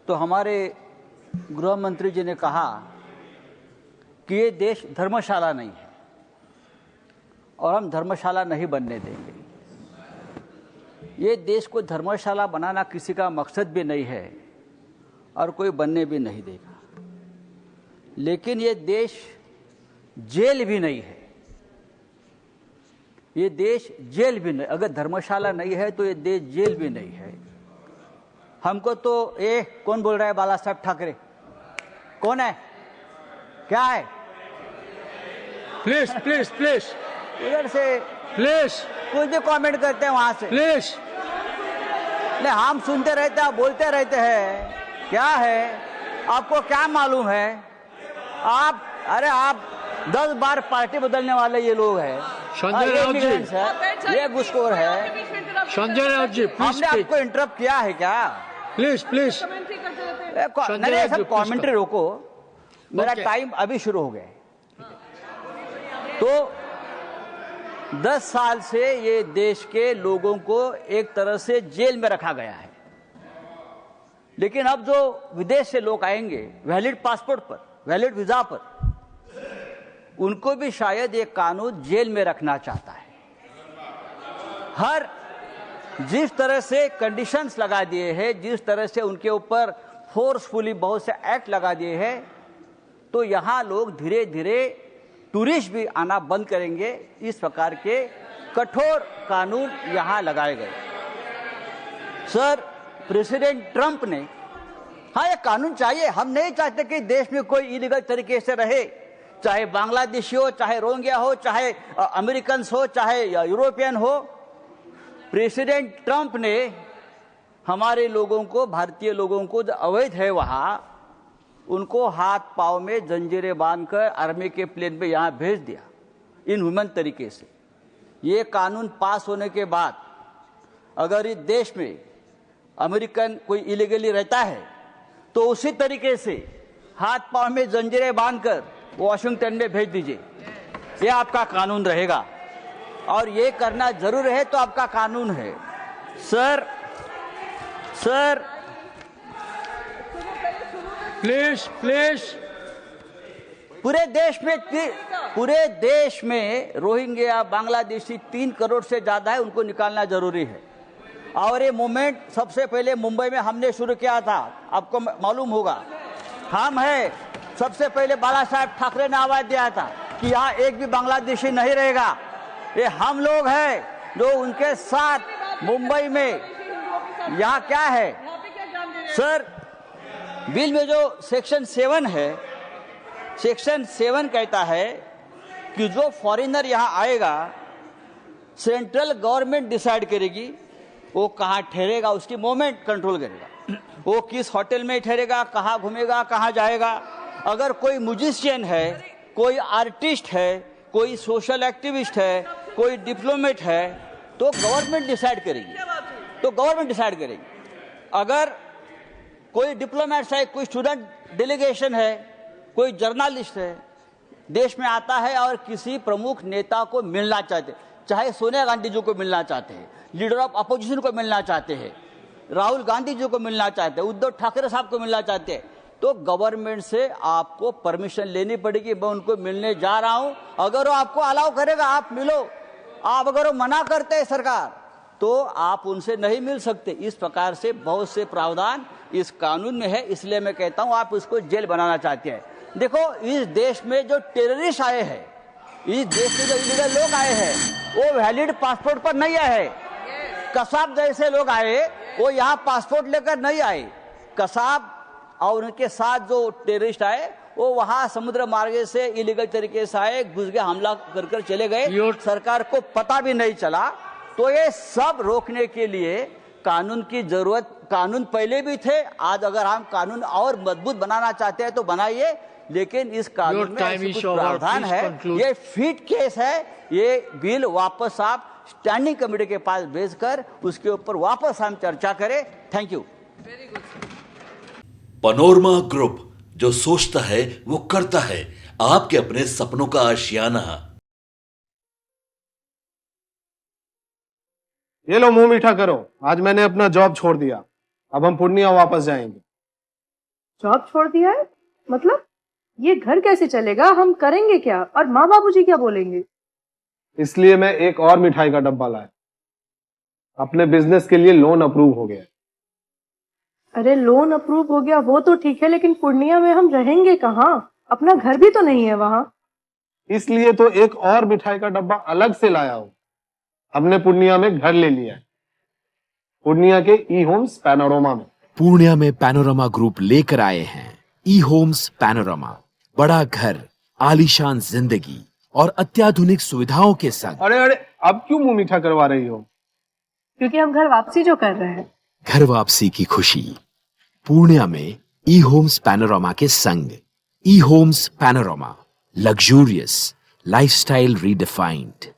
तो हमारे गृह मंत्री जी ने कहा कि ये देश धर्मशाला नहीं है और हम धर्मशाला नहीं बनने देंगे। ये देश को धर्मशाला बनाना किसी का मकसद भी नहीं है और कोई बनने भी नहीं देगा। लेकिन ये देश जेल भी नहीं है। ये देश जेल भी नहीं, अगर धर्मशाला नहीं है तो ये देश जेल भी नहीं है। हमको तो कौन बोल रहा है? बाला साहब ठाकरे कौन है? क्या है? प्लीज प्लीज प्लीज इधर से प्लीज कुछ भी कमेंट करते हैं वहां से। प्लीज नहीं, हम सुनते रहते हैं, बोलते रहते हैं। क्या है? आपको क्या मालूम है? आप 10 बार पार्टी बदलने वाले ये लोग हैं। संजय राउत जी, ये घुसखोर है। संजय राउत जी प्लीज हमने आपको इंटरप्ट किया है क्या? प्लीज प्लीज नहीं, सब कमेंट्री रोको। मेरा टाइम अभी शुरू हो गया है। तो 10 साल से ये देश के लोगों को एक तरह से जेल में रखा गया है। लेकिन अब जो विदेश से लोग आएंगे वैलिड पासपोर्ट पर, वैलिड वीजा पर, उनको भी शायद ये कानून जेल में रखना चाहता है। हर जिस तरह से कंडीशंस लगा दिए हैं, जिस तरह से उनके ऊपर फोर्सफुली बहुत से एक्ट लगा दिए हैं, तो यहां लोग धीरे धीरे टूरिस्ट भी आना बंद करेंगे। इस प्रकार के कठोर कानून यहां लगाए गए। सर, प्रेसिडेंट ट्रंप ने, हाँ ये कानून चाहिए। हम नहीं चाहते कि देश में कोई इलीगल तरीके से रहे, चाहे बांग्लादेशी हो, चाहे रोहिंग्या हो, चाहे अमेरिकन हो, चाहे यूरोपियन हो। प्रेसिडेंट ट्रंप ने हमारे लोगों को, भारतीय लोगों को जो अवैध है वहां, उनको हाथ पांव में जंजीरें बांधकर आर्मी के प्लेन में यहां भेज दिया, इनह्यूमन तरीके से। ये कानून पास होने के बाद अगर इस देश में अमेरिकन कोई इलीगली रहता है तो उसी तरीके से हाथ पांव में जंजीरें बांधकर वॉशिंगटन में भेज दीजिए। ये आपका कानून रहेगा और ये करना जरूर है तो आपका कानून है। सर प्लीज प्लीज पूरे देश में रोहिंग्या, बांग्लादेशी 3 करोड़ से ज्यादा है, उनको निकालना जरूरी है। और ये मूवमेंट सबसे पहले मुंबई में हमने शुरू किया था, आपको मालूम होगा। हम है सबसे पहले बाला साहब ठाकरे ने आवाज दिया था कि यहाँ एक भी बांग्लादेशी नहीं रहेगा। ये हम लोग हैं जो उनके साथ मुंबई में। यहाँ क्या है सर, बिल में जो सेक्शन 7 है, सेक्शन 7 कहता है कि जो फॉरेनर यहाँ आएगा, सेंट्रल गवर्नमेंट डिसाइड करेगी वो कहाँ ठहरेगा, उसकी मूवमेंट कंट्रोल करेगा। वो किस होटल में ठहरेगा, कहाँ घूमेगा, कहाँ जाएगा। अगर कोई म्यूजिशियन है, कोई आर्टिस्ट है, कोई सोशल एक्टिविस्ट है, कोई डिप्लोमेट है, तो गवर्नमेंट डिसाइड करेगी। अगर कोई डिप्लोमेट है, कोई स्टूडेंट डेलीगेशन है, कोई जर्नलिस्ट है, देश में आता है और किसी प्रमुख नेता को मिलना चाहते, चाहे सोनिया गांधी जी को मिलना चाहते हैं, लीडर ऑफ अपोजिशन को मिलना चाहते हैं, राहुल गांधी जी को मिलना चाहते हैं, उद्धव ठाकरे साहब को मिलना चाहते हैं, तो गवर्नमेंट से आपको परमिशन लेनी पड़ेगी। मैं उनको मिलने जा रहा हूं, अगर वो आपको अलाउ करेगा आप मिलो। आप अगर वो मना करते हैं सरकार, तो आप उनसे नहीं मिल सकते। इस प्रकार से बहुत से प्रावधान इस कानून में है। इसलिए मैं कहता हूं आप उसको जेल बनाना चाहते हैं। देखो, इस देश में जो टेररिस्ट आए हैं, इस देश में जो इलीगल लोग आए हैं, वो वैलिड पासपोर्ट पर नहीं आए। कसाब जैसे लोग आए, वो यहाँ पासपोर्ट लेकर नहीं आए। कसाब और उनके साथ जो टेररिस्ट आए, वो वहां समुद्र मार्ग से इलीगल तरीके से आए, घुस गए, हमला कर चले गए, सरकार को पता भी नहीं चला। तो ये सब रोकने के लिए कानून की जरूरत, कानून पहले भी थे, आज अगर हम कानून और मजबूत बनाना चाहते हैं तो बनाइए, लेकिन इस कानून में ऐसे कुछ प्रावधान है। ये फिट केस है। ये बिल वापस आप स्टैंडिंग कमेटी के पास भेजकर उसके ऊपर वापस हम चर्चा करें। Thank you. पनोरमा ग्रुप, जो सोचता है वो करता है। आपके अपने सपनों का आशियाना। ये लो मुंह मीठा करो, आज मैंने अपना जॉब छोड़ दिया, अब हम पूर्णिया वापस जाएंगे। जॉब छोड़ दिया है? मतलब ये घर कैसे चलेगा? हम करेंगे क्या? और माँ बाबूजी क्या बोलेंगे? इसलिए मैं एक और मिठाई का डब्बा लाया। अपने बिजनेस के लिए लोन अप्रूव हो गया। अरे लोन अप्रूव हो गया वो तो ठीक है, लेकिन पूर्णिया में हम रहेंगे कहाँ? अपना घर भी तो नहीं है वहाँ। इसलिए तो एक और मिठाई का डब्बा अलग से लाया हूं। हमने पूर्णिया में घर ले लिया है, पूर्णिया के ई होम्स पैनोरमा में। पूर्णिया में पैनोरमा ग्रुप लेकर आए हैं ई होम्स पैनोरमा। बड़ा घर, आलीशान जिंदगी और अत्याधुनिक सुविधाओं के संग। अरे अरे, अब क्यों मुंह मीठा करवा रही हो? क्योंकि हम घर वापसी जो कर रहे हैं। घर वापसी की खुशी पूर्णिया में ई होम्स पैनोरमा के संग। ई Homes Panorama, luxurious lifestyle redefined.